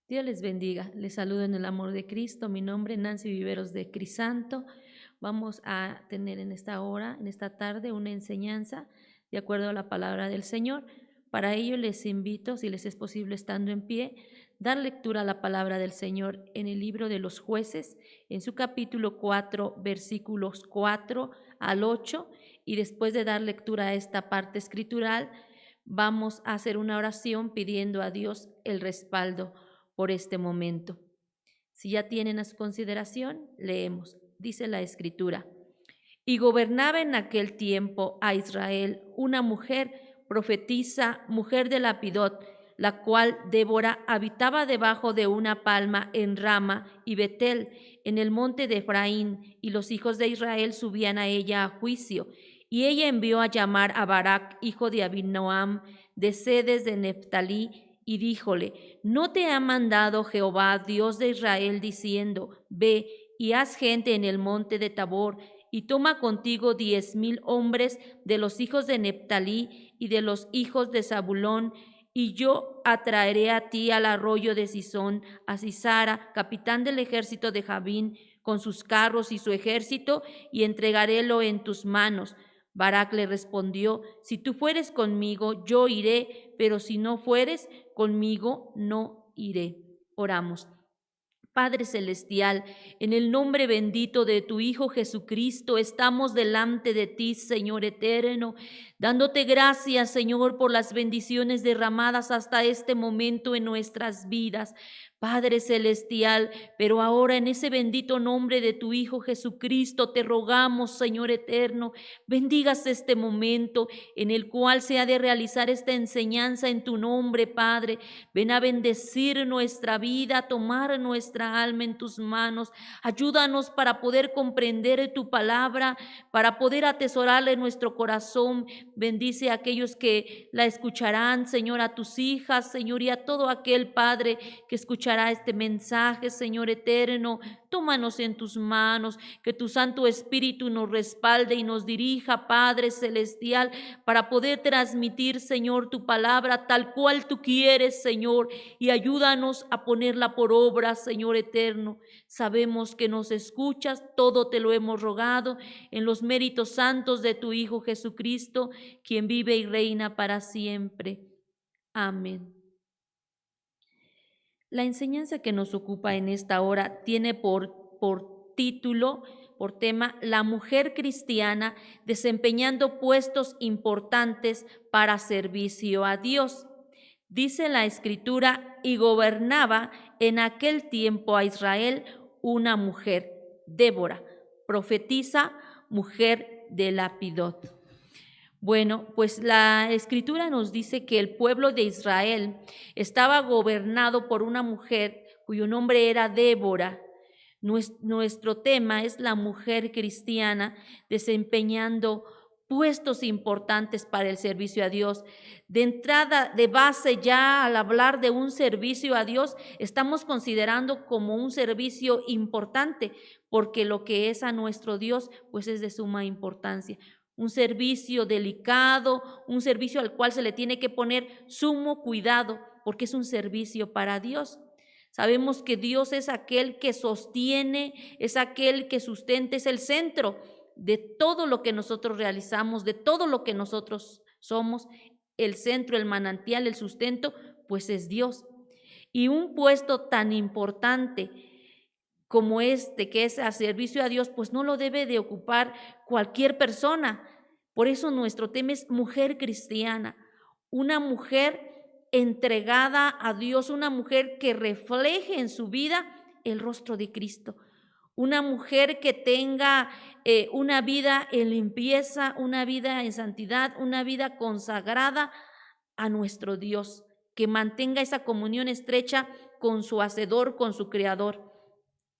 Dios les bendiga. Les saludo en el amor de Cristo. Mi nombre es Nancy Viveros de Crisanto. Vamos a tener en esta hora, en esta tarde, una enseñanza de acuerdo a la palabra del Señor. Para ello les invito, si les es posible estando en pie, dar lectura a la palabra del Señor en el libro de los Jueces, en su capítulo 4, versículos 4 al 8. Y después de dar lectura a esta parte escritural, vamos a hacer una oración pidiendo a Dios el respaldo por este momento. Si ya tienen a su consideración, leemos. Dice la Escritura: y gobernaba en aquel tiempo a Israel una mujer profetisa, mujer de Lapidot, la cual Débora habitaba debajo de una palma en Rama y Betel, en el monte de Efraín, y los hijos de Israel subían a ella a juicio. Y ella envió a llamar a Barac, hijo de Abinoam, de Sedes de Neftalí, y díjole: ¿no te ha mandado Jehová, Dios de Israel, diciendo: ve y haz gente en el monte de Tabor, y toma contigo 10,000 hombres de los hijos de Neftalí y de los hijos de Zabulón, y yo atraeré a ti al arroyo de Sisón, a Sisara, capitán del ejército de Jabín, con sus carros y su ejército, y entregarélo en tus manos? Barac le respondió: si tú fueres conmigo, yo iré, pero si no fueres conmigo, no iré. Oramos. Padre Celestial, en el nombre bendito de tu Hijo Jesucristo, estamos delante de ti, Señor eterno, dándote gracias, Señor, por las bendiciones derramadas hasta este momento en nuestras vidas. Padre Celestial, pero ahora en ese bendito nombre de tu Hijo Jesucristo te rogamos, Señor eterno, bendigas este momento en el cual se ha de realizar esta enseñanza en tu nombre, Padre. Ven a bendecir nuestra vida, a tomar nuestra alma en tus manos. Ayúdanos para poder comprender tu palabra, para poder atesorarla en nuestro corazón. Bendice a aquellos que la escucharán, Señor, a tus hijas, Señor, y a todo aquel Padre que escuchará este mensaje, Señor eterno. Tómanos en tus manos, que tu Santo Espíritu nos respalde y nos dirija, Padre Celestial, para poder transmitir, Señor, tu palabra tal cual tú quieres, Señor, y ayúdanos a ponerla por obra, Señor eterno. Sabemos que nos escuchas, todo te lo hemos rogado en los méritos santos de tu Hijo Jesucristo, quien vive y reina para siempre. Amén. La enseñanza que nos ocupa en esta hora tiene por título, por tema, la mujer cristiana desempeñando puestos importantes para servicio a Dios. Dice la Escritura: y gobernaba en aquel tiempo a Israel una mujer, Débora, profetisa, mujer de Lapidot. Bueno, pues la Escritura nos dice que el pueblo de Israel estaba gobernado por una mujer cuyo nombre era Débora. Nuestro tema es la mujer cristiana desempeñando puestos importantes para el servicio a Dios. De entrada, de base, ya al hablar de un servicio a Dios, estamos considerando como un servicio importante, porque lo que es a nuestro Dios, pues es de suma importancia. Un servicio delicado, un servicio al cual se le tiene que poner sumo cuidado, porque es un servicio para Dios. Sabemos que Dios es aquel que sostiene, es aquel que sustenta, es el centro de todo lo que nosotros realizamos, de todo lo que nosotros somos. El centro, el manantial, el sustento, pues es Dios. Y un puesto tan importante como este, que es a servicio a Dios, pues no lo debe de ocupar cualquier persona. Por eso nuestro tema es mujer cristiana, una mujer entregada a Dios, una mujer que refleje en su vida el rostro de Cristo, una mujer que tenga una vida en limpieza, una vida en santidad, una vida consagrada a nuestro Dios, que mantenga esa comunión estrecha con su Hacedor, con su Creador.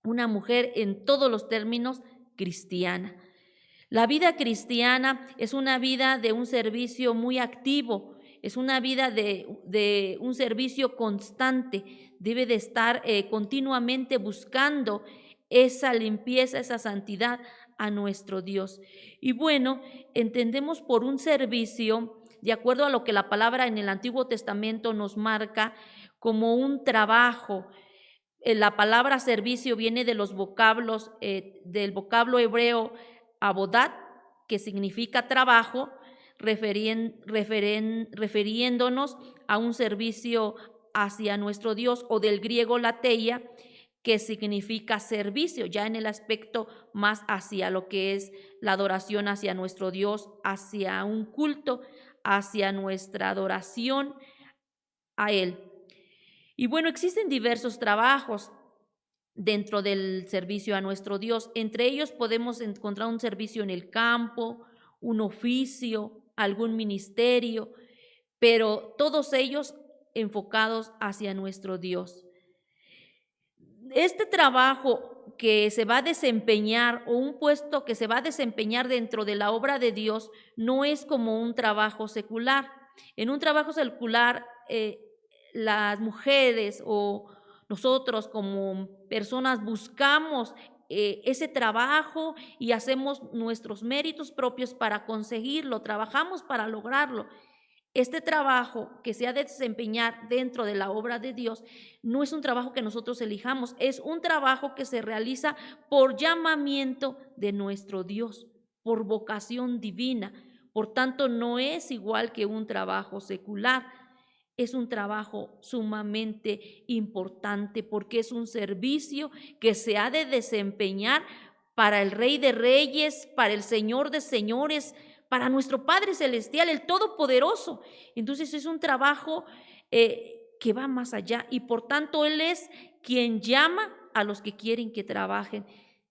Una mujer en todos los términos cristiana. La vida cristiana es una vida de un servicio muy activo, es una vida de un servicio constante. Debe de estar continuamente buscando esa limpieza, esa santidad a nuestro Dios. Y bueno, entendemos por un servicio, de acuerdo a lo que la palabra en el Antiguo Testamento nos marca, como un trabajo. La palabra servicio viene de los vocablos, del vocablo hebreo abodat, que significa trabajo, refiriéndonos a un servicio hacia nuestro Dios, o del griego lateia, que significa servicio, ya en el aspecto más hacia lo que es la adoración hacia nuestro Dios, hacia un culto, hacia nuestra adoración a Él. Y bueno, existen diversos trabajos dentro del servicio a nuestro Dios. Entre ellos podemos encontrar un servicio en el campo, un oficio, algún ministerio, pero todos ellos enfocados hacia nuestro Dios. Este trabajo que se va a desempeñar, o un puesto que se va a desempeñar dentro de la obra de Dios, no es como un trabajo secular. En un trabajo secular, las mujeres o nosotros como personas buscamos ese trabajo y hacemos nuestros méritos propios para conseguirlo, trabajamos para lograrlo. Este trabajo que se ha de desempeñar dentro de la obra de Dios no es un trabajo que nosotros elijamos, es un trabajo que se realiza por llamamiento de nuestro Dios, por vocación divina. Por tanto, no es igual que un trabajo secular. Es un trabajo sumamente importante porque es un servicio que se ha de desempeñar para el Rey de Reyes, para el Señor de Señores, para nuestro Padre Celestial, el Todopoderoso. Entonces es un trabajo que va más allá, y por tanto Él es quien llama a los que quieren que trabajen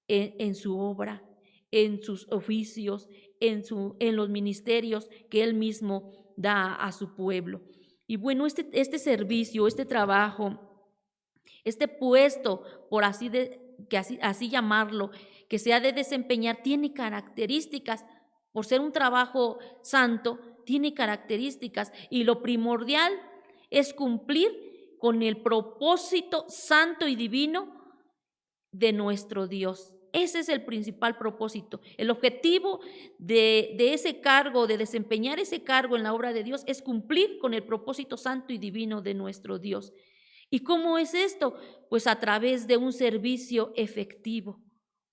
en su obra, en sus oficios, en los ministerios que Él mismo da a su pueblo. Y bueno, este servicio, este trabajo, este puesto, por así llamarlo, que se ha de desempeñar, tiene características. Por ser un trabajo santo, tiene características, y lo primordial es cumplir con el propósito santo y divino de nuestro Dios. Ese es el principal propósito. El objetivo de ese cargo, de desempeñar ese cargo en la obra de Dios, es cumplir con el propósito santo y divino de nuestro Dios. ¿Y cómo es esto? Pues a través de un servicio efectivo,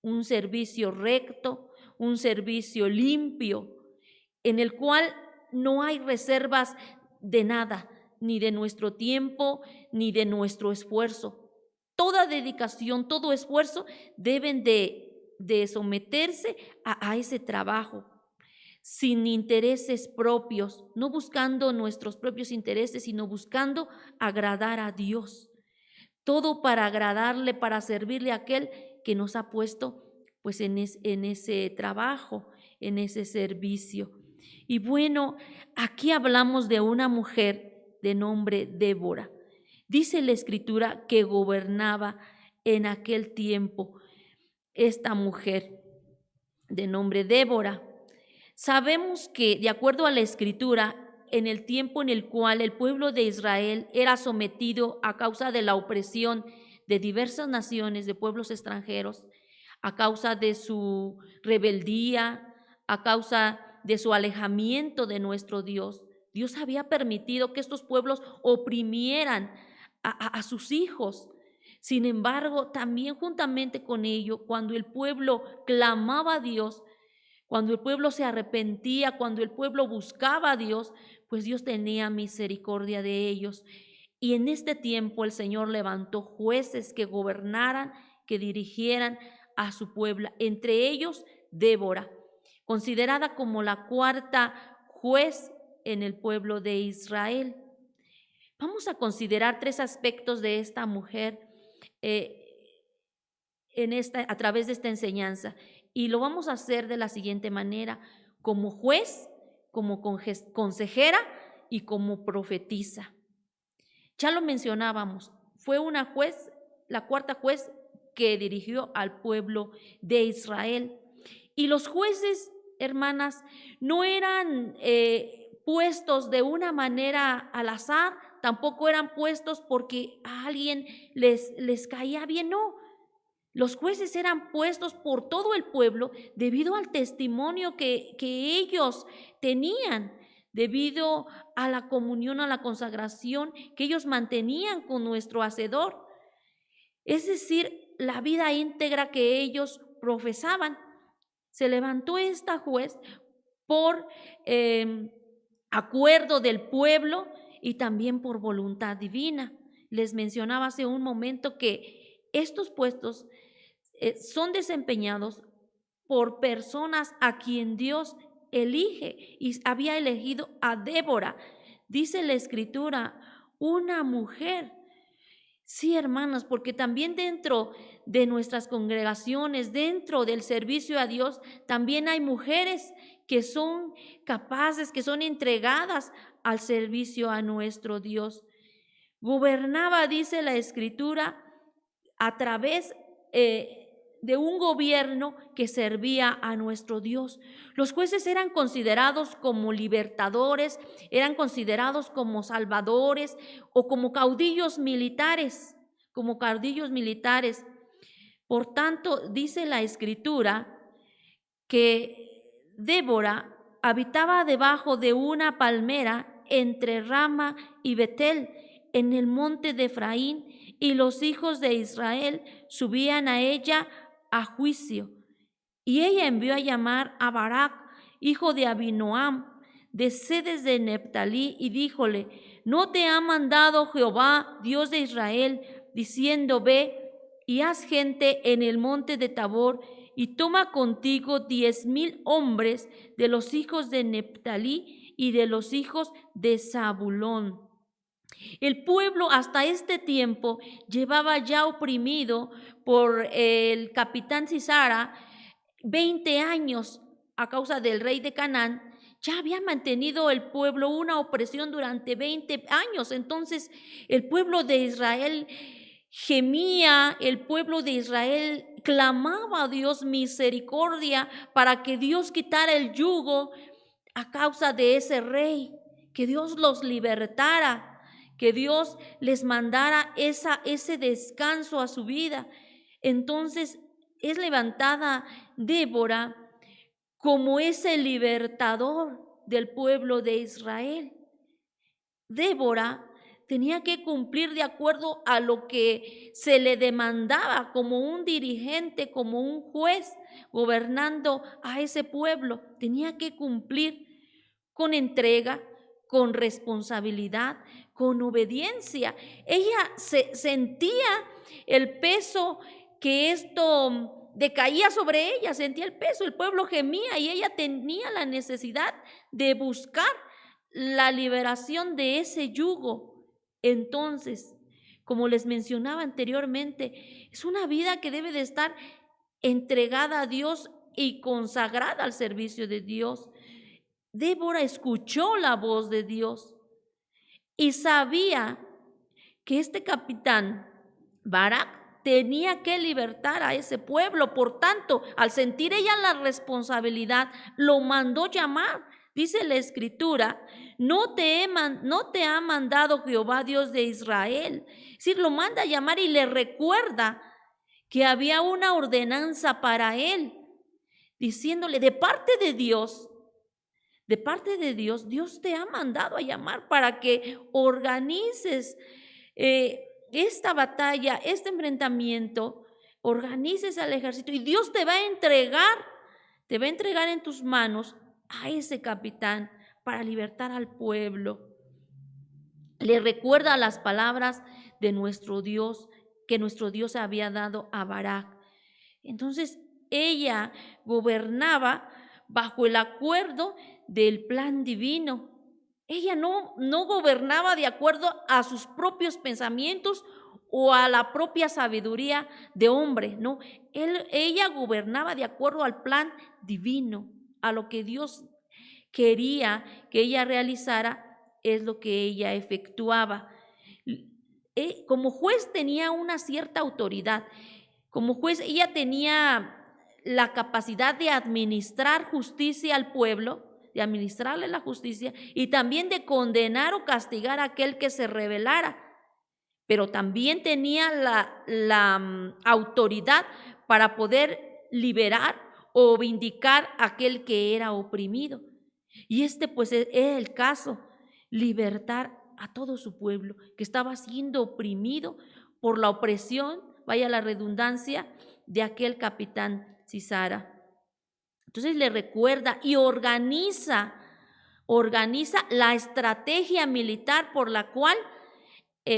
un servicio recto, un servicio limpio, en el cual no hay reservas de nada, ni de nuestro tiempo, ni de nuestro esfuerzo. Toda dedicación, todo esfuerzo deben de someterse a ese trabajo, sin intereses propios, no buscando nuestros propios intereses, sino buscando agradar a Dios. Todo para agradarle, para servirle a aquel que nos ha puesto pues en ese trabajo, en ese servicio. Y bueno, aquí hablamos de una mujer de nombre Débora. Dice la Escritura que gobernaba en aquel tiempo esta mujer de nombre Débora. Sabemos que, de acuerdo a la Escritura, en el tiempo en el cual el pueblo de Israel era sometido a causa de la opresión de diversas naciones, de pueblos extranjeros, a causa de su rebeldía, a causa de su alejamiento de nuestro Dios, Dios había permitido que estos pueblos oprimieran a sus hijos. Sin embargo, también juntamente con ello, cuando el pueblo clamaba a Dios, cuando el pueblo se arrepentía, cuando el pueblo buscaba a Dios, pues Dios tenía misericordia de ellos. Y en este tiempo el Señor levantó jueces que gobernaran, que dirigieran a su pueblo, entre ellos Débora, considerada como la cuarta juez en el pueblo de Israel. Vamos a considerar tres aspectos de esta mujer a través de esta enseñanza, y lo vamos a hacer de la siguiente manera: como juez, como consejera y como profetisa. Ya lo mencionábamos, fue una juez, la cuarta juez que dirigió al pueblo de Israel. Y los jueces, hermanas, no eran puestos de una manera al azar, tampoco eran puestos porque a alguien les caía bien, no. Los jueces eran puestos por todo el pueblo debido al testimonio que ellos tenían debido a la comunión, a la consagración que ellos mantenían con nuestro Hacedor. Es decir, la vida íntegra que ellos profesaban. Se levantó esta juez por acuerdo del pueblo y también por voluntad divina. Les mencionaba hace un momento que estos puestos son desempeñados por personas a quien Dios elige, y había elegido a Débora. Dice la Escritura, una mujer. Sí, hermanas, porque también dentro de nuestras congregaciones, dentro del servicio a Dios, también hay mujeres que son capaces, que son entregadas al servicio a nuestro Dios. Gobernaba, dice la Escritura, a través de un gobierno que servía a nuestro Dios. Los jueces eran considerados como libertadores, eran considerados como salvadores o como caudillos militares, Por tanto, dice la Escritura que Débora habitaba debajo de una palmera entre Rama y Betel, en el monte de Efraín, y los hijos de Israel subían a ella a juicio. Y ella envió a llamar a Barak, hijo de Abinoam, de Cedes de Neftalí, y díjole: ¿no te ha mandado Jehová, Dios de Israel, diciendo: ve y haz gente en el monte de Tabor, y toma contigo 10,000 hombres de los hijos de Neftalí y de los hijos de Zabulón? El pueblo hasta este tiempo llevaba ya oprimido por el capitán Sisara 20 años a causa del rey de Canaán. Ya había mantenido el pueblo una opresión durante 20 años. Entonces el pueblo de Israel gemía, el pueblo de Israel clamaba a Dios misericordia para que Dios quitara el yugo a causa de ese rey, que Dios los libertara, que Dios les mandara ese descanso a su vida. Entonces es levantada Débora como ese libertador del pueblo de Israel. Débora tenía que cumplir de acuerdo a lo que se le demandaba como un dirigente, como un juez gobernando a ese pueblo. Tenía que cumplir con entrega, con responsabilidad, con obediencia. Ella sentía el peso que esto decaía sobre ella, sentía el peso, el pueblo gemía y ella tenía la necesidad de buscar la liberación de ese yugo. Entonces, como les mencionaba anteriormente, es una vida que debe de estar entregada a Dios y consagrada al servicio de Dios. Débora escuchó la voz de Dios y sabía que este capitán Barak tenía que libertar a ese pueblo. Por tanto, al sentir ella la responsabilidad, lo mandó llamar. Dice la Escritura: no te ha mandado Jehová, Dios de Israel. Es decir, lo manda a llamar y le recuerda que había una ordenanza para él, diciéndole: de parte de Dios, Dios te ha mandado a llamar para que organices esta batalla, este enfrentamiento, organices al ejército, y Dios te va a entregar en tus manos a ese capitán para libertar al pueblo. Le recuerda las palabras de nuestro Dios, que nuestro Dios había dado a Barak. Entonces ella gobernaba bajo el acuerdo del plan divino. Ella no gobernaba de acuerdo a sus propios pensamientos o a la propia sabiduría de hombre, no. Ella gobernaba de acuerdo al plan divino, a lo que Dios quería que ella realizara, es lo que ella efectuaba. Como juez tenía una cierta autoridad. Como juez ella tenía la capacidad de administrar justicia al pueblo, de administrarle la justicia y también de condenar o castigar a aquel que se rebelara. Pero también tenía la autoridad para poder liberar o vindicar a aquel que era oprimido. Y pues era el caso, libertar a todo su pueblo que estaba siendo oprimido por la opresión, vaya la redundancia, de aquel capitán Sisara. Entonces le recuerda y organiza la estrategia militar por la cual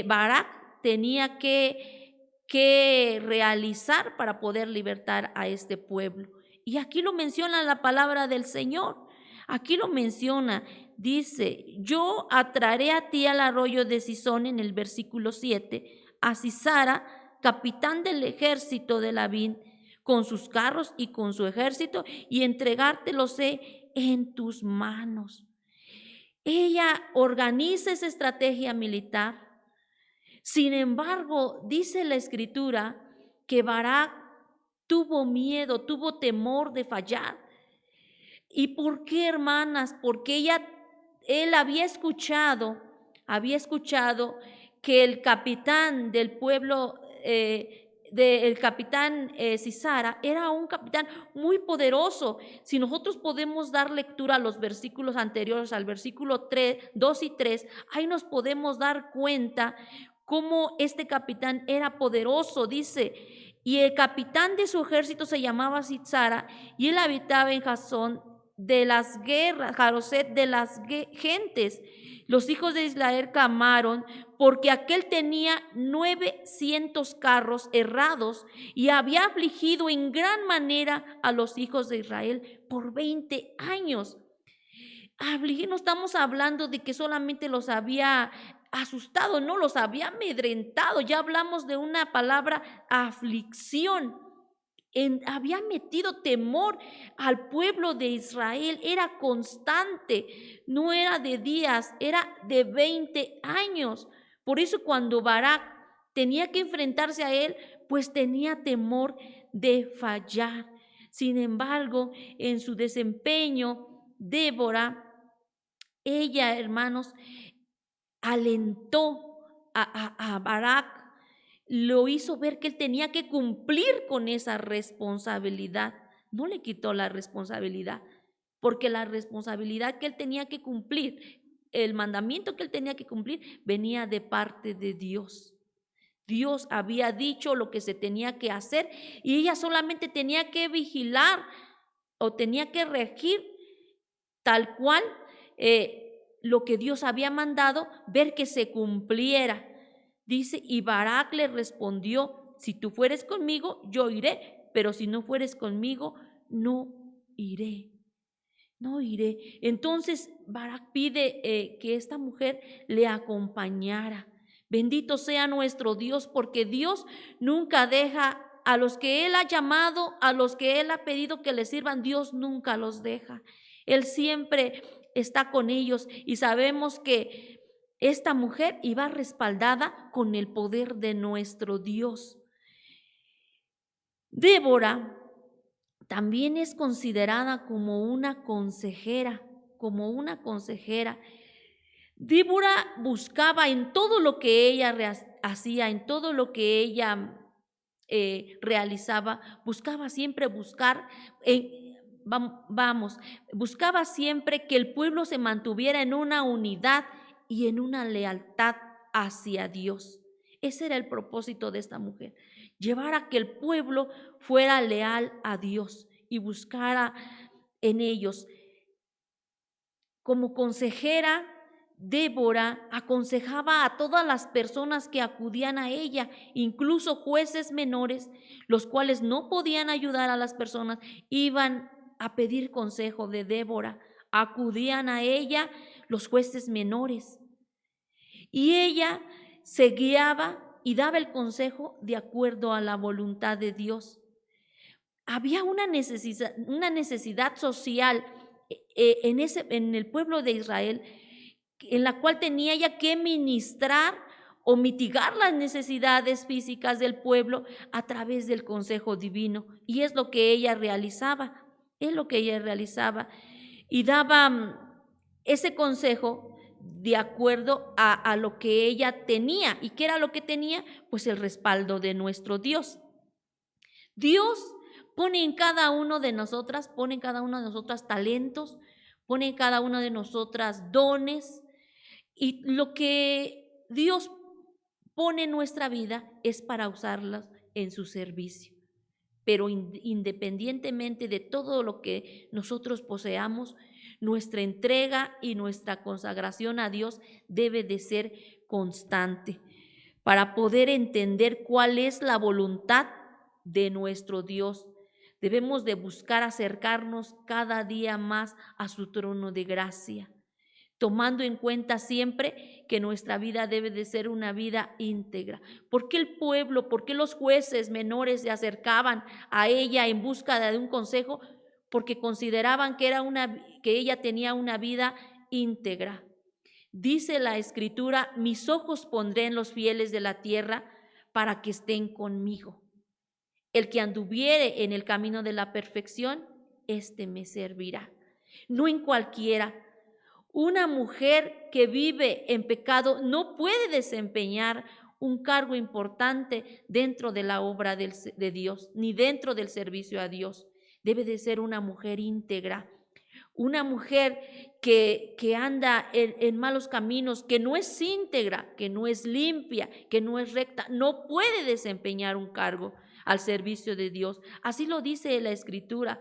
Barak tenía que realizar para poder libertar a este pueblo. Y aquí lo menciona la palabra del Señor. Aquí lo menciona, dice, yo atraeré a ti al arroyo de Sison, en el versículo 7, a Sisara, capitán del ejército de Labín, con sus carros y con su ejército, y entregártelos en tus manos. Ella organiza esa estrategia militar. Sin embargo, dice la Escritura que Barak tuvo miedo, tuvo temor de fallar. ¿Y por qué, hermanas? Porque él había escuchado que el capitán del pueblo, el capitán Sisara, era un capitán muy poderoso. Si nosotros podemos dar lectura a los versículos anteriores, al versículo 2 y 3, ahí nos podemos dar cuenta cómo este capitán era poderoso. Dice, y el capitán de su ejército se llamaba Sisara, y él habitaba en Jasón de las guerras, Jaroset de las gentes. Los hijos de Israel clamaron porque aquel tenía 900 carros errados y había afligido en gran manera a los hijos de Israel por 20 años. No estamos hablando de que solamente los había asustado, no, los había amedrentado. Ya hablamos de una palabra, aflicción. Había metido temor al pueblo de Israel. Era constante, no era de días, era de 20 años. Por eso cuando Barak tenía que enfrentarse a él, pues tenía temor de fallar. Sin embargo, en su desempeño, Débora, ella, hermanos, alentó a Barak, lo hizo ver que él tenía que cumplir con esa responsabilidad. No le quitó la responsabilidad, porque la responsabilidad que él tenía que cumplir, el mandamiento que él tenía que cumplir, venía de parte de Dios. Dios había dicho lo que se tenía que hacer y ella solamente tenía que vigilar o tenía que regir tal cual lo que Dios había mandado, ver que se cumpliera. Dice, y Barak le respondió, si tú fueres conmigo, yo iré, pero si no fueres conmigo, no iré. No iré. Entonces Barak pide que esta mujer le acompañara. Bendito sea nuestro Dios, porque Dios nunca deja a los que Él ha llamado, a los que Él ha pedido que le sirvan, Dios nunca los deja. Él siempre está con ellos y sabemos que esta mujer iba respaldada con el poder de nuestro Dios. Débora también es considerada como una consejera, Débora buscaba en todo lo que ella hacía, en todo lo que ella realizaba, buscaba siempre buscaba siempre que el pueblo se mantuviera en una unidad y en una lealtad hacia Dios. Ese era el propósito de esta mujer, llevar a que el pueblo fuera leal a Dios y buscara en ellos. Como consejera, Débora aconsejaba a todas las personas que acudían a ella, incluso jueces menores, los cuales no podían ayudar a las personas, iban a pedir consejo de Débora. Acudían a ella los jueces menores y ella se guiaba y daba el consejo de acuerdo a la voluntad de Dios. Había una necesidad social en el pueblo de Israel, en la cual tenía ella que ministrar o mitigar las necesidades físicas del pueblo a través del consejo divino. Y es lo que ella realizaba, y daba ese consejo de acuerdo a lo que ella tenía. ¿Y qué era lo que tenía? Pues el respaldo de nuestro Dios. Dios pone en cada uno de nosotras talentos, pone en cada una de nosotras dones, y lo que Dios pone en nuestra vida es para usarlas en su servicio. Pero independientemente de todo lo que nosotros poseamos, nuestra entrega y nuestra consagración a Dios debe de ser constante para poder entender cuál es la voluntad de nuestro Dios. Debemos de buscar acercarnos cada día más a su trono de gracia, tomando en cuenta siempre que nuestra vida debe de ser una vida íntegra. ¿Por qué el pueblo, por qué los jueces menores se acercaban a ella en busca de un consejo? Porque consideraban que ella tenía una vida íntegra. Dice la Escritura: mis ojos pondré en los fieles de la tierra para que estén conmigo. El que anduviere en el camino de la perfección, éste me servirá. No en cualquiera. Una mujer que vive en pecado no puede desempeñar un cargo importante dentro de la obra de Dios, ni dentro del servicio a Dios. Debe de ser una mujer íntegra, una mujer que anda en malos caminos, que no es íntegra, que no es limpia, que no es recta, no puede desempeñar un cargo al servicio de Dios. Así lo dice la Escritura,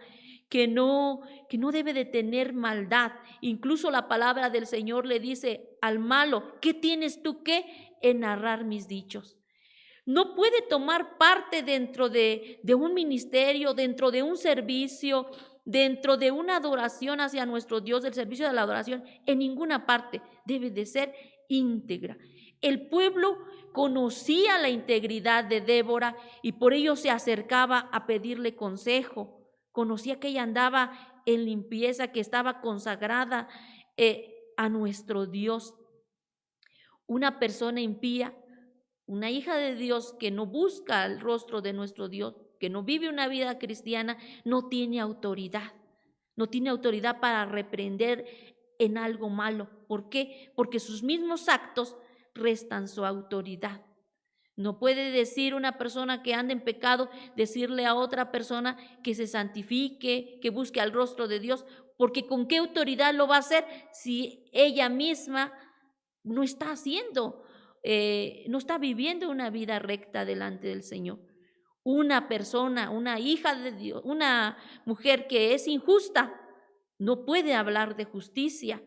que no debe de tener maldad. Incluso la palabra del Señor le dice al malo: ¿qué tienes tú en narrar mis dichos? No puede tomar parte dentro de un ministerio, dentro de un servicio, dentro de una adoración hacia nuestro Dios, del servicio de la adoración, en ninguna parte. Debe de ser íntegra. El pueblo conocía la integridad de Débora y por ello se acercaba a pedirle consejo. Conocía que ella andaba en limpieza, que estaba consagrada a nuestro Dios. Una persona impía, una hija de Dios que no busca el rostro de nuestro Dios, que no vive una vida cristiana, no tiene autoridad. No tiene autoridad para reprender en algo malo. ¿Por qué? Porque sus mismos actos restan su autoridad. No puede decir una persona que anda en pecado, decirle a otra persona que se santifique, que busque al rostro de Dios, porque ¿con qué autoridad lo va a hacer si ella misma no está haciendo, no está viviendo una vida recta delante del Señor? Una persona, una hija de Dios, una mujer que es injusta, no puede hablar de justicia.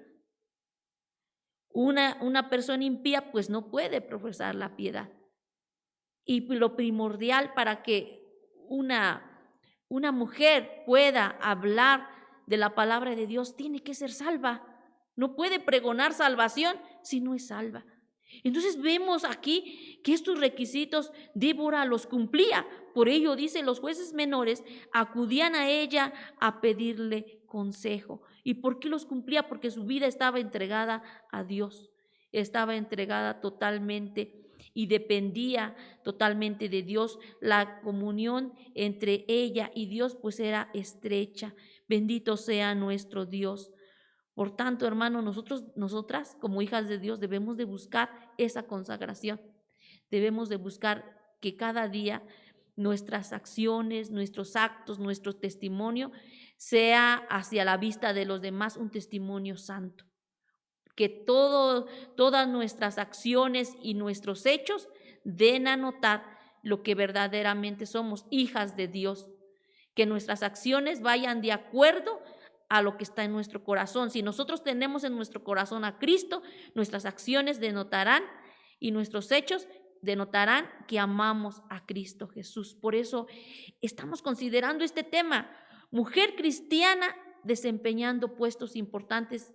Una persona impía, pues no puede profesar la piedad. Y lo primordial para que una mujer pueda hablar de la palabra de Dios, tiene que ser salva. No puede pregonar salvación si no es salva. Entonces vemos aquí que estos requisitos Débora los cumplía. Por ello, dice, los jueces menores acudían a ella a pedirle consejo. ¿Y por qué los cumplía? Porque su vida estaba entregada a Dios, estaba entregada totalmente y dependía totalmente de Dios. La comunión entre ella y Dios pues era estrecha. Bendito sea nuestro Dios. Por tanto, hermano, nosotras como hijas de Dios debemos de buscar esa consagración. Debemos de buscar que cada día nuestras acciones, nuestros actos, nuestro testimonio sea hacia la vista de los demás un testimonio santo. Que todas nuestras acciones y nuestros hechos den a notar lo que verdaderamente somos, hijas de Dios. Que nuestras acciones vayan de acuerdo a lo que está en nuestro corazón. Si nosotros tenemos en nuestro corazón a Cristo, nuestras acciones denotarán y nuestros hechos denotarán que amamos a Cristo Jesús. Por eso estamos considerando este tema: mujer cristiana desempeñando puestos importantes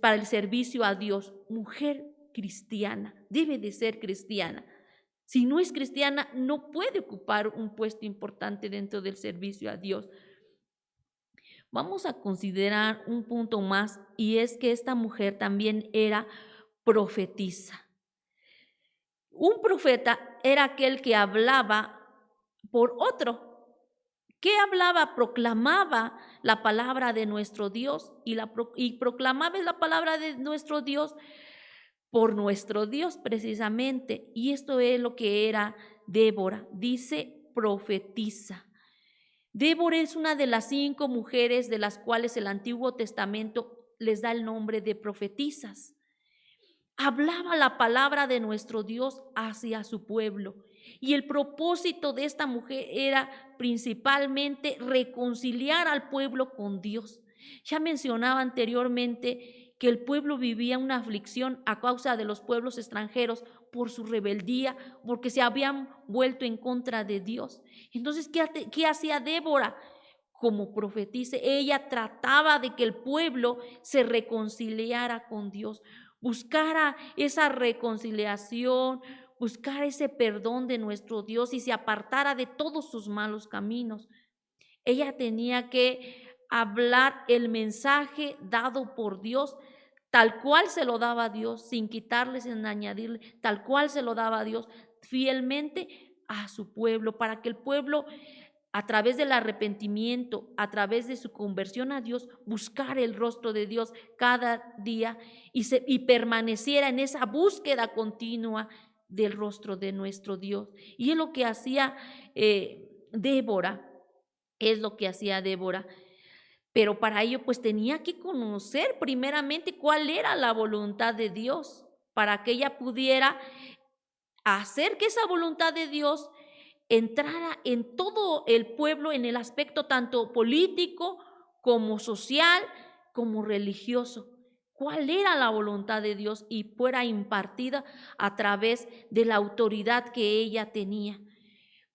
para el servicio a Dios. Mujer cristiana, debe de ser cristiana. Si no es cristiana, no puede ocupar un puesto importante dentro del servicio a Dios. Vamos a considerar un punto más, y es que esta mujer también era profetisa. Un profeta era aquel que hablaba por otro. ¿Qué hablaba? Proclamaba la palabra de nuestro Dios y proclamaba la palabra de nuestro Dios por nuestro Dios precisamente. Y esto es lo que era Débora. Dice profetiza. Débora es una de las 5 mujeres de las cuales el Antiguo Testamento les da el nombre de profetisas. Hablaba la palabra de nuestro Dios hacia su pueblo. Y el propósito de esta mujer era principalmente reconciliar al pueblo con Dios. Ya mencionaba anteriormente que el pueblo vivía una aflicción a causa de los pueblos extranjeros por su rebeldía, porque se habían vuelto en contra de Dios. Entonces, ¿qué hacía Débora? Como profetisa, ella trataba de que el pueblo se reconciliara con Dios, buscara esa reconciliación, buscara ese perdón de nuestro Dios y se apartara de todos sus malos caminos. Ella tenía que hablar el mensaje dado por Dios, tal cual se lo daba a Dios, sin quitarle, sin añadirle, tal cual se lo daba a Dios, fielmente a su pueblo, para que el pueblo, a través del arrepentimiento, a través de su conversión a Dios, buscar el rostro de Dios cada día y permaneciera en esa búsqueda continua del rostro de nuestro Dios. Y es lo que hacía Débora, es lo que hacía Débora. Pero para ello pues tenía que conocer primeramente cuál era la voluntad de Dios, para que ella pudiera hacer que esa voluntad de Dios entrara en todo el pueblo, en el aspecto tanto político como social, como religioso. ¿Cuál era la voluntad de Dios? Y fuera impartida a través de la autoridad que ella tenía.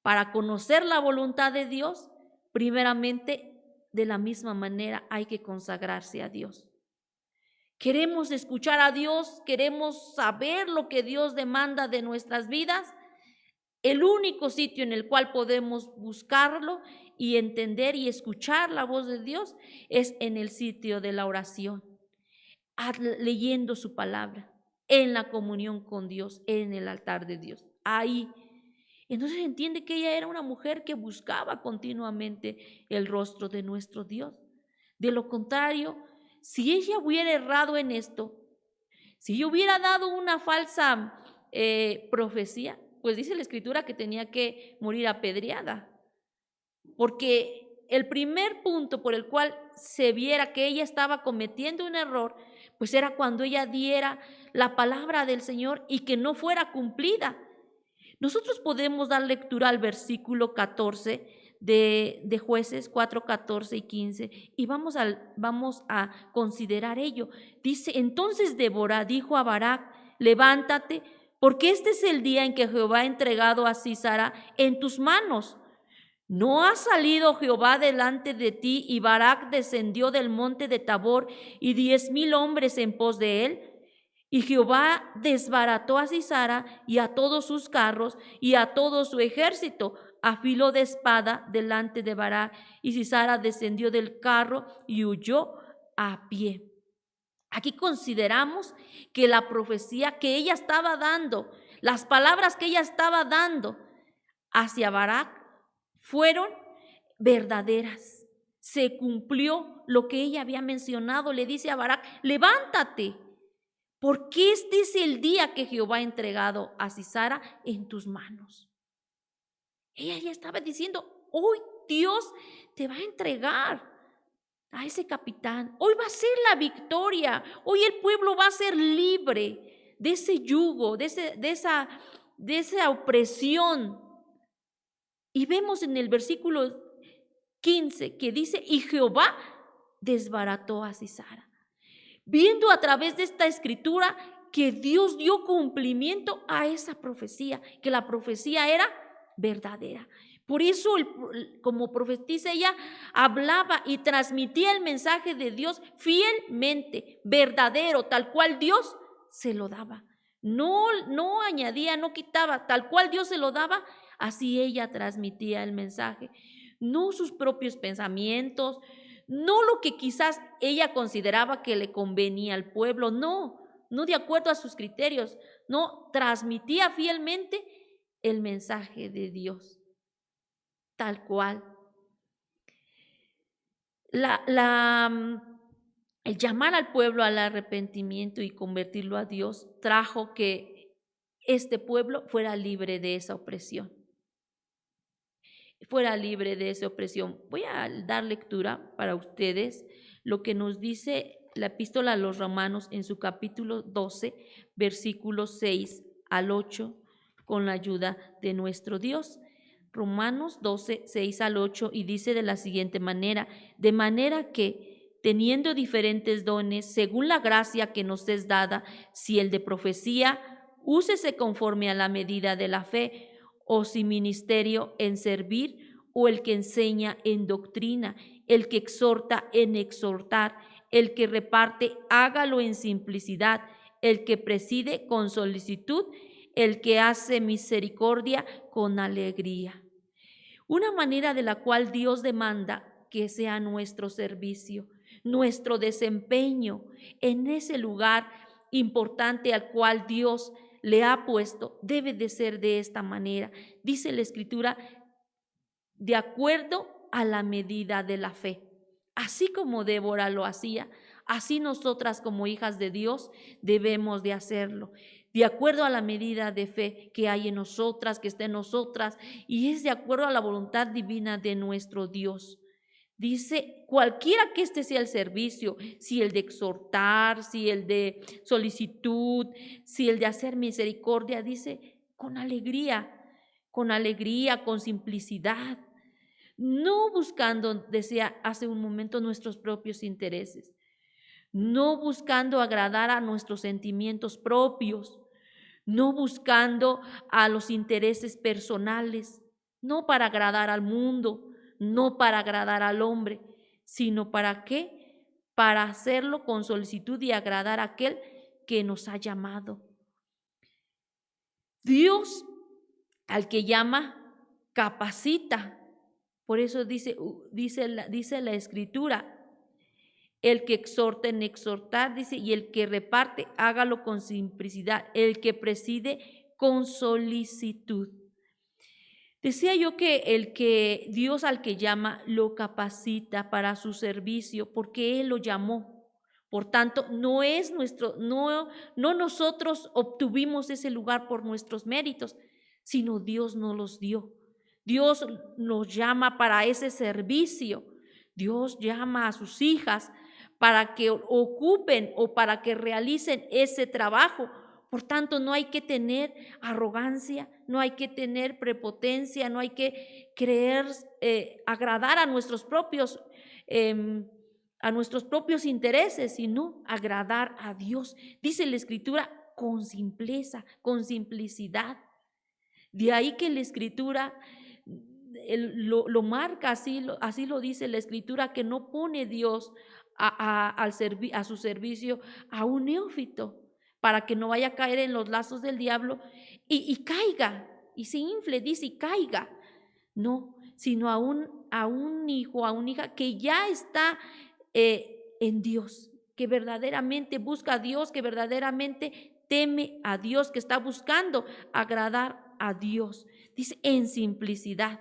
Para conocer la voluntad de Dios, primeramente, de la misma manera hay que consagrarse a Dios. Queremos escuchar a Dios, queremos saber lo que Dios demanda de nuestras vidas. El único sitio en el cual podemos buscarlo y entender y escuchar la voz de Dios es en el sitio de la oración, leyendo su palabra, en la comunión con Dios, en el altar de Dios. Ahí. Entonces entiende que ella era una mujer que buscaba continuamente el rostro de nuestro Dios. De lo contrario, si ella hubiera errado en esto, si ella hubiera dado una falsa profecía, pues dice la Escritura que tenía que morir apedreada. Porque el primer punto por el cual se viera que ella estaba cometiendo un error, pues era cuando ella diera la palabra del Señor y que no fuera cumplida. Nosotros podemos dar lectura al versículo 14 de Jueces 4, 14 y 15 y vamos a considerar ello. Dice, entonces Débora dijo a Barak, levántate, porque este es el día en que Jehová ha entregado a Sísara en tus manos. ¿No ha salido Jehová delante de ti y Barak descendió del monte de Tabor y 10,000 hombres en pos de él? Y Jehová desbarató a Sísara y a todos sus carros y a todo su ejército a filo de espada delante de Barak. Y Sísara descendió del carro y huyó a pie. Aquí consideramos que la profecía que ella estaba dando, las palabras que ella estaba dando hacia Barak fueron verdaderas. Se cumplió lo que ella había mencionado. Le dice a Barak, levántate, porque este es el día que Jehová ha entregado a Sísara en tus manos. Ella ya estaba diciendo, hoy Dios te va a entregar a ese capitán. Hoy va a ser la victoria. Hoy el pueblo va a ser libre de ese yugo, de esa opresión. Y vemos en el versículo 15 que dice, y Jehová desbarató a Sísara. Viendo a través de esta escritura que Dios dio cumplimiento a esa profecía, que la profecía era verdadera. Por eso, como profetisa, ella hablaba y transmitía el mensaje de Dios fielmente, verdadero, tal cual Dios se lo daba. No añadía, no quitaba, tal cual Dios se lo daba, así ella transmitía el mensaje. No sus propios pensamientos, no lo que quizás ella consideraba que le convenía al pueblo, no de acuerdo a sus criterios, no, transmitía fielmente el mensaje de Dios, tal cual. El llamar al pueblo al arrepentimiento y convertirlo a Dios trajo que este pueblo fuera libre de esa opresión. fuera libre de esa opresión. Voy a dar lectura para ustedes lo que nos dice la epístola a los Romanos en su capítulo 12, versículos 6 al 8, con la ayuda de nuestro Dios. Romanos 12, 6 al 8, y dice de la siguiente manera: de manera que, teniendo diferentes dones, según la gracia que nos es dada, si el de profecía, úsese conforme a la medida de la fe, o si ministerio en servir, o el que enseña en doctrina, el que exhorta en exhortar, el que reparte, hágalo en simplicidad, el que preside con solicitud, el que hace misericordia con alegría. Una manera de la cual Dios demanda que sea nuestro servicio, nuestro desempeño en ese lugar importante al cual Dios le ha puesto, debe de ser de esta manera. Dice la Escritura, de acuerdo a la medida de la fe. Así como Débora lo hacía, así nosotras como hijas de Dios debemos de hacerlo, de acuerdo a la medida de fe que hay en nosotras, que está en nosotras, y es de acuerdo a la voluntad divina de nuestro Dios. Dice, cualquiera que este sea el servicio, si el de exhortar, si el de solicitud, si el de hacer misericordia, dice, con alegría, con simplicidad, no buscando, decía hace un momento, nuestros propios intereses, no buscando agradar a nuestros sentimientos propios, no buscando a los intereses personales, no para agradar al mundo, no para agradar al hombre, sino ¿para qué? Para hacerlo con solicitud y agradar a aquel que nos ha llamado. Dios, al que llama, capacita. Por eso dice la Escritura, el que exhorta en exhortar, dice, y el que reparte, hágalo con simplicidad, el que preside con solicitud. Decía yo que el que Dios al que llama lo capacita para su servicio porque Él lo llamó. Por tanto, no nosotros obtuvimos ese lugar por nuestros méritos, sino Dios nos los dio. Dios nos llama para ese servicio. Dios llama a sus hijas para que ocupen o para que realicen ese trabajo. Por tanto, no hay que tener arrogancia, no hay que tener prepotencia, no hay que creer agradar a nuestros propios intereses, sino agradar a Dios. Dice la Escritura, con simpleza, con simplicidad. De ahí que la Escritura lo marca, así lo dice la Escritura, que no pone Dios a su servicio a un neófito, para que no vaya a caer en los lazos del diablo y caiga, y se infle, dice, y caiga. No, sino a un hijo, a una hija que ya está en Dios, que verdaderamente busca a Dios, que verdaderamente teme a Dios, que está buscando agradar a Dios. Dice, en simplicidad.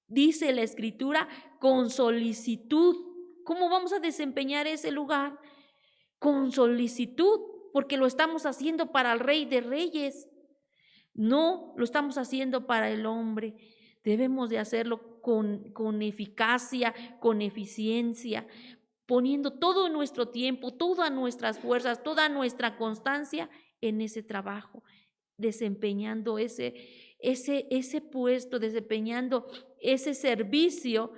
Dice la Escritura, con solicitud. ¿Cómo vamos a desempeñar ese lugar? Con solicitud, porque lo estamos haciendo para el Rey de Reyes. No lo estamos haciendo para el hombre. Debemos de hacerlo con eficacia, con eficiencia, poniendo todo nuestro tiempo, todas nuestras fuerzas, toda nuestra constancia en ese trabajo, desempeñando ese puesto, desempeñando ese servicio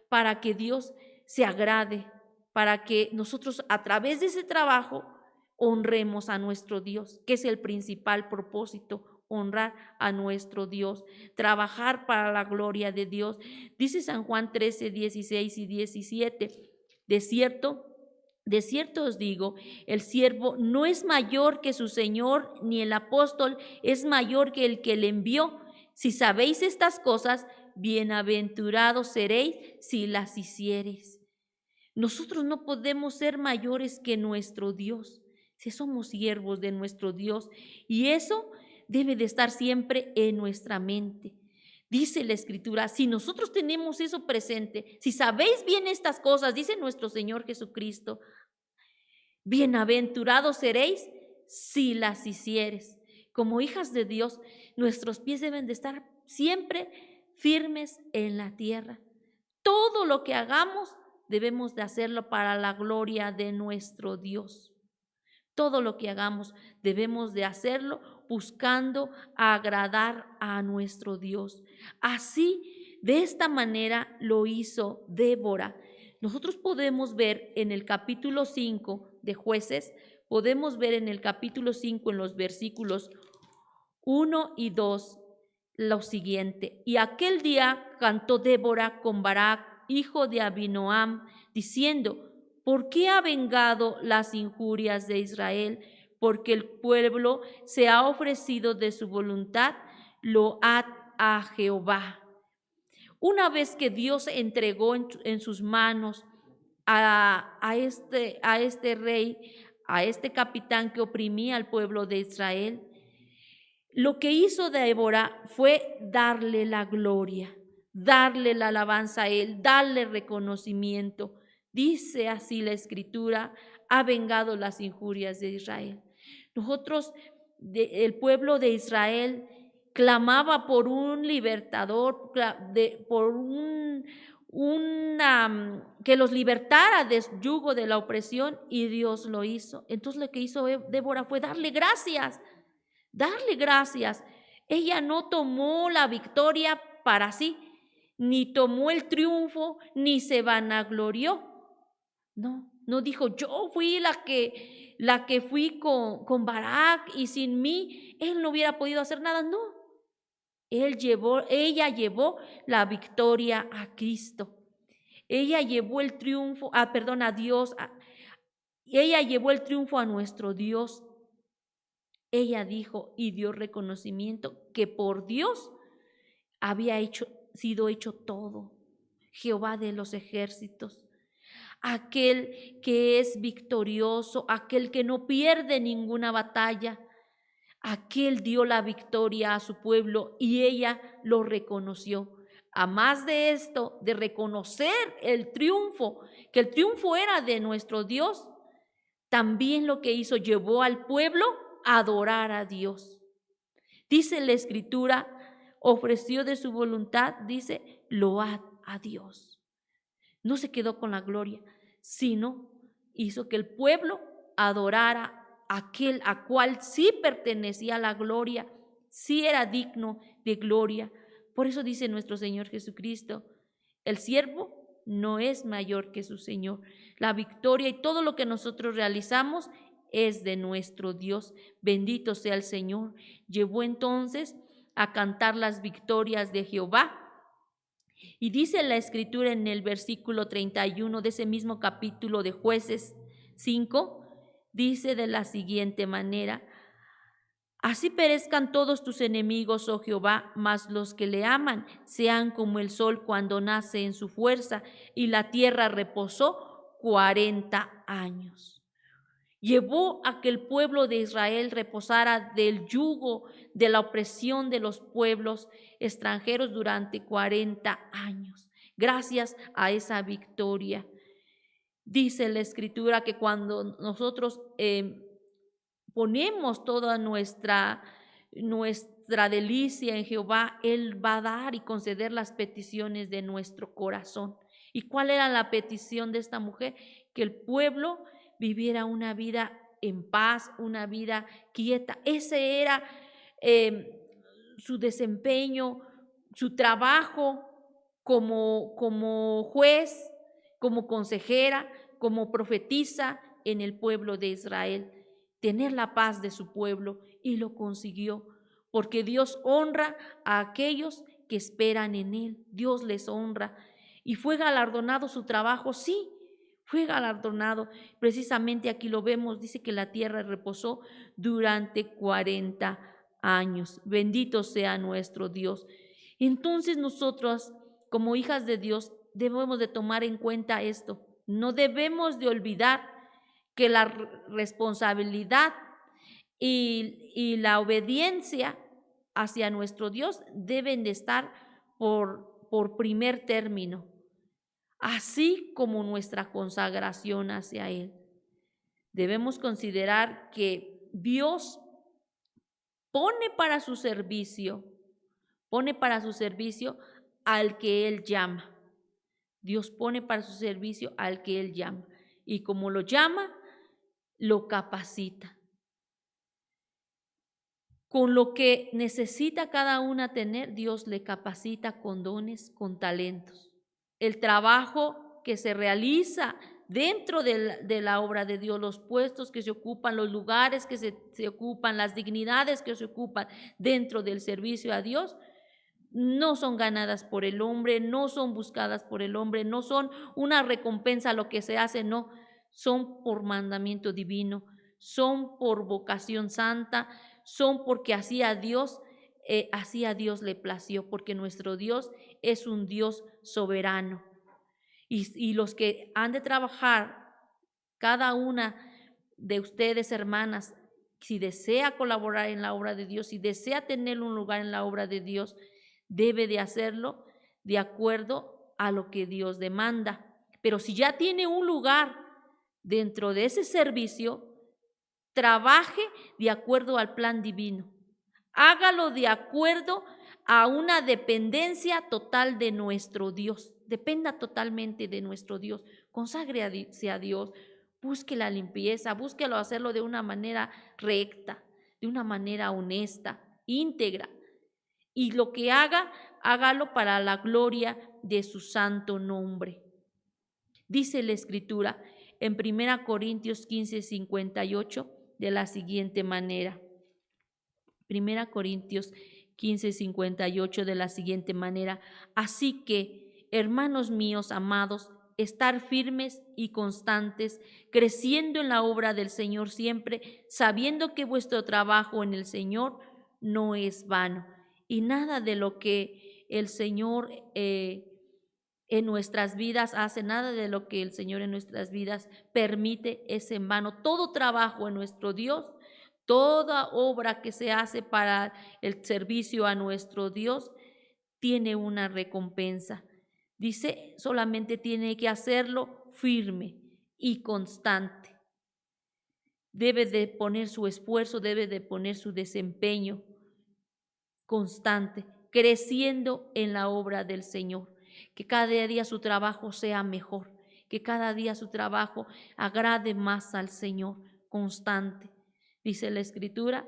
para que Dios se agrade, para que nosotros a través de ese trabajo honremos a nuestro Dios, que es el principal propósito, honrar a nuestro Dios, trabajar para la gloria de Dios. Dice San Juan 13, 16 y 17, de cierto os digo, el siervo no es mayor que su Señor, ni el apóstol es mayor que el que le envió. Si sabéis estas cosas, bienaventurados seréis si las hiciereis. Nosotros no podemos ser mayores que nuestro Dios, si somos siervos de nuestro Dios, y eso debe de estar siempre en nuestra mente. Dice la Escritura, si nosotros tenemos eso presente, si sabéis bien estas cosas, dice nuestro Señor Jesucristo, bienaventurados seréis si las hicieres. Como hijas de Dios, nuestros pies deben de estar siempre firmes en la tierra. Todo lo que hagamos debemos de hacerlo para la gloria de nuestro Dios. Todo lo que hagamos debemos de hacerlo buscando agradar a nuestro Dios. Así, de esta manera lo hizo Débora. Nosotros podemos ver en el capítulo 5 de Jueces, podemos ver en el capítulo 5 en los versículos 1 y 2 lo siguiente. Y aquel día cantó Débora con Barak, hijo de Abinoam, diciendo: ¿por qué ha vengado las injurias de Israel? Porque el pueblo se ha ofrecido de su voluntad, load a Jehová. Una vez que Dios entregó en sus manos a este rey, a este capitán que oprimía al pueblo de Israel, lo que hizo Débora fue darle la gloria, darle la alabanza a él, darle reconocimiento. Dice así la Escritura: ha vengado las injurias de Israel. Nosotros, el pueblo de Israel, clamaba por un libertador, que los libertara del yugo de la opresión, y Dios lo hizo. Entonces lo que hizo Débora fue darle gracias. Darle gracias. Ella no tomó la victoria para sí, ni tomó el triunfo, ni se vanaglorió. No dijo: yo fui la que fui con Barak, y sin mí él no hubiera podido hacer nada. No, ella llevó la victoria a Cristo. Ella llevó el triunfo, a Dios. Ella llevó el triunfo a nuestro Dios. Ella dijo y dio reconocimiento que por Dios había sido hecho todo. Jehová de los ejércitos, aquel que es victorioso, aquel que no pierde ninguna batalla, aquel dio la victoria a su pueblo y ella lo reconoció. A más de esto, de reconocer el triunfo, que el triunfo era de nuestro Dios, también lo que hizo, llevó al pueblo a adorar a Dios. Dice la Escritura, ofreció de su voluntad, dice, load a Dios. No se quedó con la gloria, sino hizo que el pueblo adorara a aquel a cual sí pertenecía la gloria, sí era digno de gloria. Por eso dice nuestro Señor Jesucristo: el siervo no es mayor que su Señor. La victoria y todo lo que nosotros realizamos es de nuestro Dios. Bendito sea el Señor. Llevó entonces a cantar las victorias de Jehová. Y dice la Escritura en el versículo 31 de ese mismo capítulo de Jueces 5, dice de la siguiente manera: así perezcan todos tus enemigos, oh Jehová, mas los que le aman sean como el sol cuando nace en su fuerza. Y la tierra reposó 40 años. Llevó a que el pueblo de Israel reposara del yugo, de la opresión de los pueblos extranjeros durante 40 años. Gracias a esa victoria. Dice la Escritura que cuando nosotros ponemos toda nuestra delicia en Jehová, Él va a dar y conceder las peticiones de nuestro corazón. ¿Y cuál era la petición de esta mujer? Que el pueblo viviera una vida en paz, una vida quieta. Ese era su desempeño, su trabajo como juez, como consejera, como profetisa en el pueblo de Israel. Tener la paz de su pueblo, y lo consiguió, porque Dios honra a aquellos que esperan en Él. Dios les honra. ¿Y fue galardonado su trabajo? Sí, fue galardonado. Precisamente aquí lo vemos, dice que la tierra reposó durante 40 años. Bendito sea nuestro Dios. Entonces nosotros, como hijas de Dios, debemos de tomar en cuenta esto. No debemos de olvidar que la responsabilidad y la obediencia hacia nuestro Dios deben de estar por primer término, así como nuestra consagración hacia Él. Debemos considerar que Dios pone para su servicio al que Él llama. Dios pone para su servicio al que Él llama. Y como lo llama, lo capacita. Con lo que necesita cada una tener, Dios le capacita con dones, con talentos. El trabajo que se realiza dentro de la obra de Dios, los puestos que se ocupan, los lugares que se ocupan, las dignidades que se ocupan dentro del servicio a Dios, no son ganadas por el hombre, no son buscadas por el hombre, no son una recompensa a lo que se hace, no, son por mandamiento divino, son por vocación santa, son porque así a Dios le plació, porque nuestro Dios es un Dios soberano. Y los que han de trabajar, cada una de ustedes, hermanas, si desea colaborar en la obra de Dios, si desea tener un lugar en la obra de Dios, debe de hacerlo de acuerdo a lo que Dios demanda. Pero si ya tiene un lugar dentro de ese servicio, trabaje de acuerdo al plan divino. Hágalo de acuerdo a una dependencia total de nuestro Dios. Dependa totalmente de nuestro Dios. Conságrese a Dios. Busque la limpieza. Búsquelo hacerlo de una manera recta, de una manera honesta, íntegra. Y lo que haga, hágalo para la gloria de su santo nombre. Dice la Escritura en 1 Corintios 15:58 de la siguiente manera. 1 Corintios 15:58 de la siguiente manera. Así que, hermanos míos amados, estar firmes y constantes, creciendo en la obra del Señor siempre, sabiendo que vuestro trabajo en el Señor no es vano. Y nada de lo que el Señor en nuestras vidas hace, nada de lo que el Señor en nuestras vidas permite es en vano. Todo trabajo en nuestro Dios, toda obra que se hace para el servicio a nuestro Dios tiene una recompensa. Dice, solamente tiene que hacerlo firme y constante. Debe de poner su esfuerzo, debe de poner su desempeño constante, creciendo en la obra del Señor. Que cada día su trabajo sea mejor, que cada día su trabajo agrade más al Señor, constante. Dice la Escritura,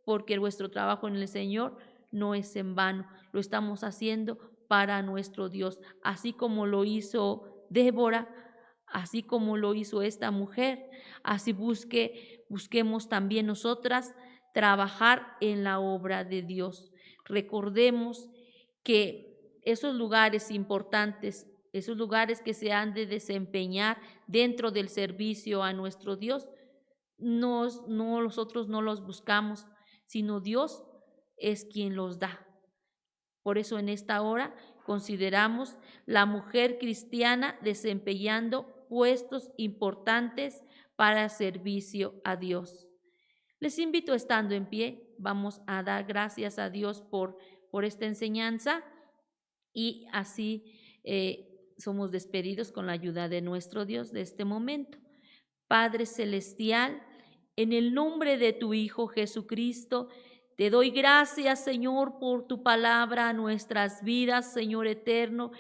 porque vuestro trabajo en el Señor no es en vano, lo estamos haciendo para nuestro Dios, así como lo hizo Débora, así como lo hizo esta mujer, así busquemos también nosotras trabajar en la obra de Dios. Recordemos que esos lugares importantes, esos lugares que se han de desempeñar dentro del servicio a nuestro Dios, nosotros no los buscamos, sino Dios es quien los da. Por eso en esta hora consideramos la mujer cristiana desempeñando puestos importantes para servicio a Dios. Les invito, estando en pie, vamos a dar gracias a Dios por esta enseñanza y así somos despedidos con la ayuda de nuestro Dios de este momento. Padre celestial, en el nombre de tu Hijo Jesucristo, te doy gracias, Señor, por tu palabra a nuestras vidas, Señor eterno.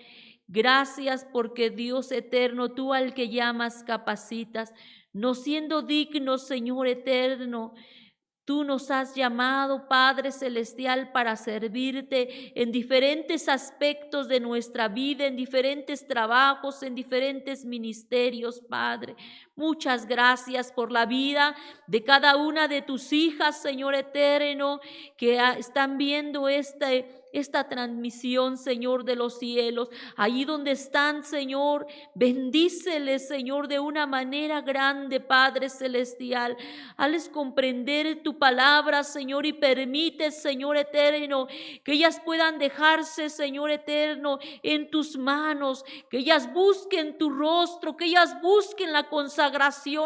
Gracias porque Dios eterno, tú al que llamas capacitas, no siendo dignos, Señor eterno. Tú nos has llamado, Padre Celestial, para servirte en diferentes aspectos de nuestra vida, en diferentes trabajos, en diferentes ministerios, Padre. Muchas gracias por la vida de cada una de tus hijas, Señor eterno, que están viendo esta transmisión, Señor de los cielos. Allí donde están, Señor, bendíceles, Señor, de una manera grande, Padre Celestial. Hazles comprender tu palabra, Señor, y permite, Señor eterno, que ellas puedan dejarse, Señor eterno, en tus manos, que ellas busquen tu rostro, que ellas busquen la consagración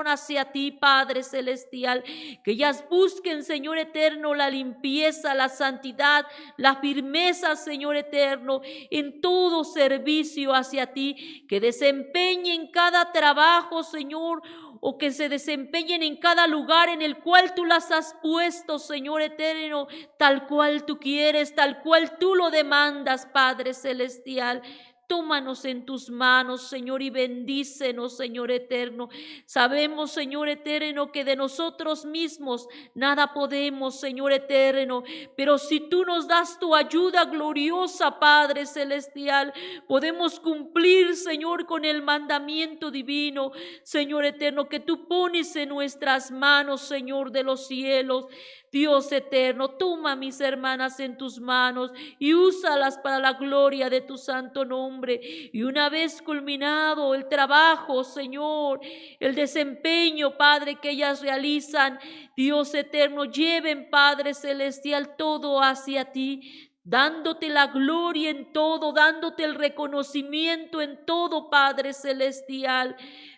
hacia ti, Padre celestial, que ellas busquen, Señor eterno, la limpieza, la santidad, la firmeza, Señor eterno, en todo servicio hacia ti, que desempeñen cada trabajo, Señor, o que se desempeñen en cada lugar en el cual tú las has puesto, Señor eterno, tal cual tú quieres, tal cual tú lo demandas, Padre celestial. Tómanos en tus manos, Señor, y bendícenos, Señor eterno. Sabemos, Señor eterno, que de nosotros mismos nada podemos, Señor eterno, pero si tú nos das tu ayuda gloriosa, Padre celestial, podemos cumplir, Señor, con el mandamiento divino, Señor eterno, que tú pones en nuestras manos, Señor de los cielos. Dios eterno, toma a mis hermanas en tus manos y úsalas para la gloria de tu santo nombre. Y una vez culminado el trabajo, Señor, el desempeño, Padre, que ellas realizan, Dios eterno, lleven, Padre celestial, todo hacia ti, dándote la gloria en todo, dándote el reconocimiento en todo, Padre celestial.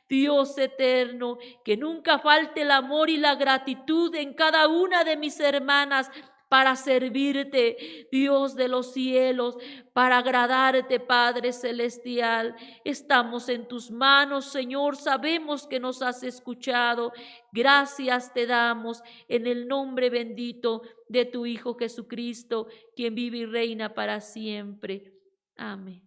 Dios eterno, que nunca falte el amor y la gratitud en cada una de mis hermanas para servirte, Dios de los cielos, para agradarte, Padre celestial. Estamos en tus manos, Señor, sabemos que nos has escuchado. Gracias te damos en el nombre bendito de tu Hijo Jesucristo, quien vive y reina para siempre. Amén.